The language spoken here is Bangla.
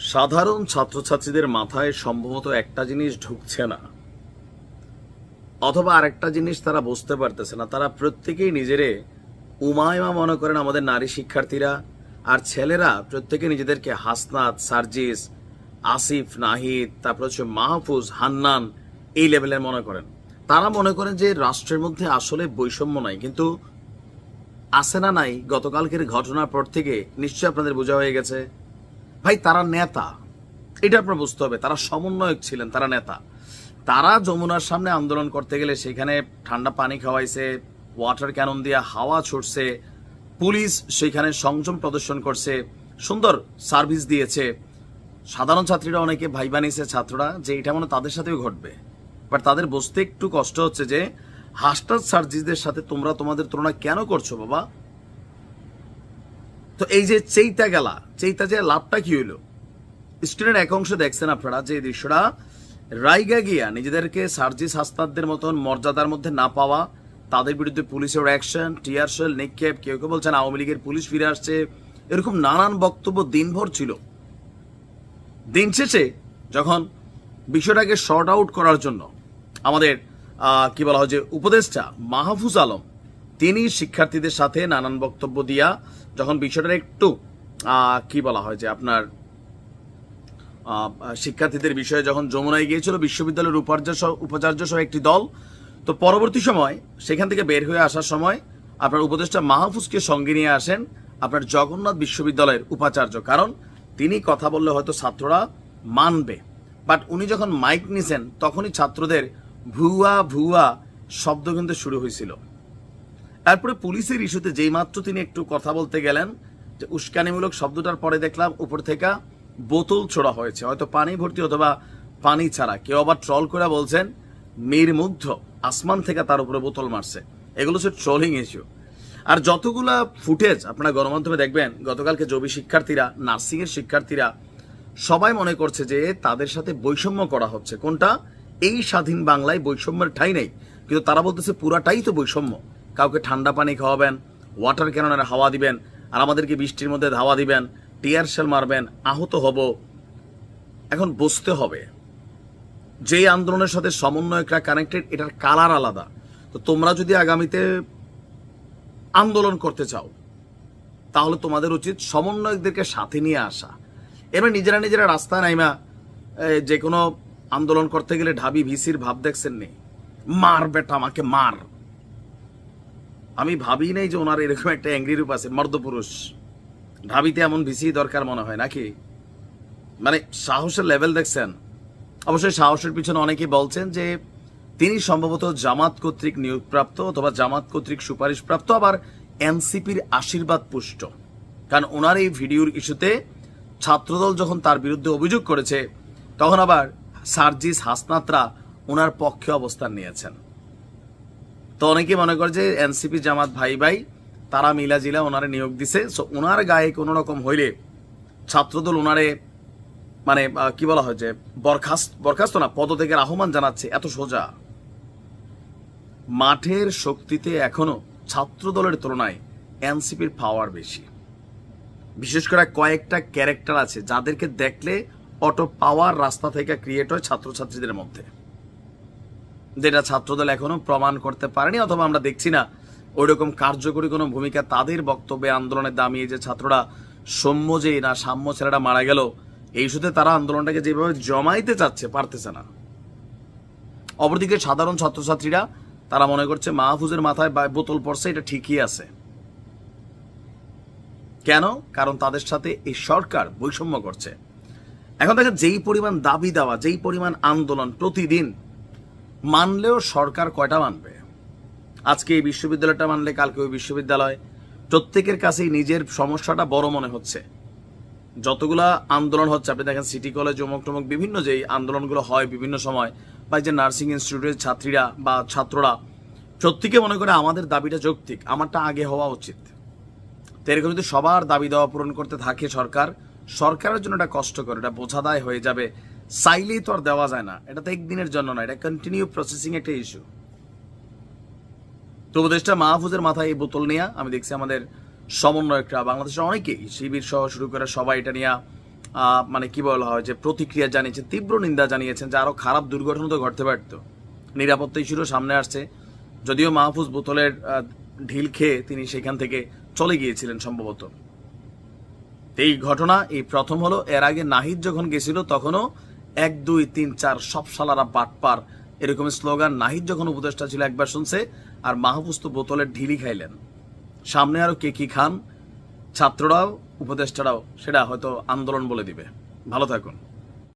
সাধারণ ছাত্রছাত্রীদের মাথায় সম্ভবত একটা জিনিস ঢুকছে না, অথবা আরেকটা জিনিস তারা বুঝতে পারতেছে না। তারা প্রত্যেকেই নিজেরে উমায়মা মনে করেন, আমাদের নারী শিক্ষার্থীরা। আর ছেলেরা প্রত্যেকে নিজেদেরকে হাসনাত, সার্জিস, আসিফ, নাহিদ, তারপর হচ্ছে মাহফুজ, হান্নান, এই লেভেলের মনে করেন। তারা মনে করেন যে রাষ্ট্রের মধ্যে আসলে বৈষম্য নাই, কিন্তু আছে না নাই গতকালকের ঘটনার পর থেকে নিশ্চয়ই আপনাদের বোঝা হয়ে গেছে ভাই তারা নেতা। এটা আপনার বুঝতে হবে, তারা সমন্বয়ক ছিলেন, তারা নেতা। তারা যমুনার সামনে আন্দোলন করতে গেলে সেখানে ঠান্ডা পানি খাওয়াইছে, ওয়াটার ক্যানন দিয়ে হাওয়া ছুটছে, পুলিশ সেখানে সংযম প্রদর্শন করছে, সুন্দর সার্ভিস দিয়েছে। সাধারণ ছাত্রীরা অনেকে ভাই বানিয়েছে ছাত্ররা যে এটা মনে তাদের সাথেও ঘটবে, বাট তাদের বুঝতে একটু কষ্ট হচ্ছে যে হাস্টার সার্জিসদের সাথে তোমরা তোমাদের তুলনা কেন করছো বাবা। তো এই যে চেইতা গেলা, চেইতা যে লাভটা কি হইলো, স্ক্রিনের এক অংশে দেখছেন আপনারা যে দৃশ্যটা, রাইগা গিয়া নিজেদেরকে সার্জিস হাসনাতদের মতন মর্যাদার মধ্যে না পাওয়া, তাদের বিরুদ্ধে পুলিশের অ্যাকশন, টিয়ার শেল, নিক্ষেপ, কেউ কেউ বলছেন আওয়ামী লীগের পুলিশ ফিরে আসছে, এরকম নানান বক্তব্য দিনভর ছিল। দিন শেষে যখন বিষয়টাকে শর্ট আউট করার জন্য আমাদের কি বলা হয় যে উপদেষ্টা মাহফুজ আলম, তিনি শিক্ষার্থীদের সাথে নানান বক্তব্য দিয়া যখন বিষয়টা একটু কি বলা হয় যে আপনার শিক্ষার্থীদের বিষয়ে যখন যমুনায় গিয়েছিল বিশ্ববিদ্যালয়ের উপাচার্য সহ একটি দল, তো পরবর্তী সময় সেখান থেকে বের হয়ে আসার সময় আপনার উপদেষ্টা মাহফুজকে সঙ্গে নিয়ে আসেন আপনার জগন্নাথ বিশ্ববিদ্যালয়ের উপাচার্য, কারণ তিনি কথা বললে হয়তো ছাত্ররা মানবে। বাট উনি যখন মাইক নিছেন তখনই ছাত্রদের ভুয়া ভুয়া শব্দ কিন্তু শুরু হয়েছিল। তারপরে পুলিশের ইস্যুতে যেই মাত্র তিনি একটু কথা বলতে গেলেন, যে উস্কানিমূলক শব্দটার পরে দেখলাম উপর থেকে বোতল ছোড়া হয়েছে, হয়তো পানি ভর্তি অথবা পানি ছাড়া। কেউ আবার ট্রল করে বলছেন মীর মুগ্ধ আসমান থেকে তার উপরে বোতল মারছে। এগুলো হচ্ছে ট্রলিং ইস্যু। আর যতগুলা ফুটেজ আপনারা গণমাধ্যমে দেখবেন, গতকালকে জবি শিক্ষার্থীরা, নার্সিং এর শিক্ষার্থীরা সবাই মনে করছে যে তাদের সাথে বৈষম্য করা হচ্ছে। কোনটা? এই স্বাধীন বাংলায় বৈষম্যের ঠাঁই নেই, কিন্তু তারা বলতেছে পুরাটাই তো বৈষম্য। কাউকে ঠান্ডা পানি খাওয়াবেন, ওয়াটার ক্যাননের হাওয়া দিবেন, আর আমাদেরকে বৃষ্টির মধ্যে ধাওয়া দিবেন, টিয়ার শেল মারবেন, আহত হব। এখন বুঝতে হবে যে আন্দোলনের সাথে সমন্বয়করা কানেক্টেড, এটার কালার আলাদা। তো তোমরা যদি আগামীতে আন্দোলন করতে চাও তাহলে তোমাদের উচিত সমন্বয়কদেরকে সাথে নিয়ে আসা। এবার নিজেরা রাস্তায় নাইমা যে কোনো আন্দোলন করতে গেলে ঢাবি ভিসির ভাব দেখছেন নি, মার বেটা আমাকে মার। আমি ভাবি নাই যে ওনার এরকম একটা অ্যাংরি রূপ আছে, মর্দপুরুষ। ঢাবিতে এমন ভিসি দরকার মনে হয় নাকি? মানে সাহসের লেভেল দেখছেন। অবশ্যই সাহসের পিছনে অনেকেই বলছেন যে তিনি সম্ভবত জামাত কর্তৃক নিয়োগপ্রাপ্ত অথবা জামাত কর্তৃক সুপারিশপ্রাপ্ত, আবার এনসিপির আশীর্বাদ পুষ্ট। কারণ ওনার এই ভিডিওর ইস্যুতে ছাত্রদল যখন তার বিরুদ্ধে অভিযোগ করেছে তখন আবার সার্জিস হাসনাতরা ওনার পক্ষে অবস্থান নিয়েছেন। তো অনেকে মনে করে যে এনসিপি জামাত ভাই ভাই তারা মিলাজিলা ওনারে নিয়োগ দিছে, সো ওনার গায়ে কোনো রকম হইলে ছাত্রদল ওনারে মানে কি বলা হয় যে বরখাস্ত না, পদত্যাগের আহ্বান জানাচ্ছে। এত সোজা। মাঠের শক্তিতে এখনো ছাত্রদলের তুলনায় এনসিপির পাওয়ার বেশি। বিশেষ করে কয়েকটা ক্যারেক্টার আছে যাদেরকে দেখলে অটো পাওয়ার রাস্তা থেকে ক্রিয়েট হয় ছাত্রছাত্রীদের মধ্যে, যেটা ছাত্রদল এখনো প্রমাণ করতে পারেনি, অথবা আমরা দেখছি না ওইরকম কার্যকরী কোনো ভূমিকা তাদের বক্তব্যে আন্দোলনের দামিয়ে। যে ছাত্ররা সৌম্য যে না সাম্য ছেলেটা মারা গেল, এই ইস্যুতে তারা আন্দোলনটাকে যেভাবে জমাইতে চাচ্ছে পারতেছে না। অপরদিকে সাধারণ ছাত্রছাত্রীরা তারা মনে করছে মাহফুজের মাথায় বোতল পড়ছে, এটা ঠিকই আছে। কেন? কারণ তাদের সাথে এই সরকার বৈষম্য করছে। এখন দেখেন যেই পরিমাণ দাবি দেওয়া, যেই পরিমাণ আন্দোলন প্রতিদিন, মানলেও সরকার কয়টা মানবে? আজকে এই বিশ্ববিদ্যালয়টা মানলে কালকে ওই বিশ্ববিদ্যালয়। প্রত্যেকের কাছেই নিজের সমস্যাটা বড় মনে হচ্ছে। যতগুলা আন্দোলন হচ্ছে আপনি দেখেন, সিটি কলেজ, অমুক টমুক বিভিন্ন যেই আন্দোলনগুলো হয় বিভিন্ন সময়, বা যে নার্সিং ইনস্টিটিউটের ছাত্রীরা বা ছাত্ররা প্রত্যেকে মনে করে আমাদের দাবিটা যৌক্তিক, আমারটা আগে হওয়া উচিত। তো এরকম যদি সবার দাবি দেওয়া পূরণ করতে থাকে সরকারের জন্য এটা কষ্টকর, এটা বোঝাদায় হয়ে যাবে। চাইলেই তো আর দেওয়া যায় না, এটা তো একদিনের জন্য না, এটা কন্টিনিউ প্রসেসিং একটা ইস্যু। তো উপদেষ্টা মাহফুজের মাথায় এই বোতল নিয়ে আমি দেখছি আমাদের সমন্বয়করা, বাংলাদেশের অনেকেই, শিবির সহ শুরু করে সবাই এটা নিয়ে মানে কি বলা হয় যে প্রতিক্রিয়া জানিয়েছেন, তীব্র নিন্দা জানিয়েছেন যে আরো খারাপ দুর্ঘটনা তো ঘটতে পারত। নিরাপত্তা ইস্যুরও সামনে আসছে, যদিও মাহফুজ বোতলের ঢিল খেয়ে তিনি সেখান থেকে চলে গিয়েছিলেন সম্ভবত। এই ঘটনা এই প্রথম হলো। এর আগে নাহিদ যখন গেছিল তখনও 1 2 3 4 সব শালারা বাটপার এরকম স্লোগান নাহিদ যখন উপদেষ্টা ছিল একবার শুনছে, আর মাহফুজ তো বোতলের ঢিলই খাইলেন। সামনে আরো কে কি খান ছাত্ররাও উপদেষ্টারাও, সেটা হয়তো আন্দোলন বলে দিবে। ভালো থাকুন।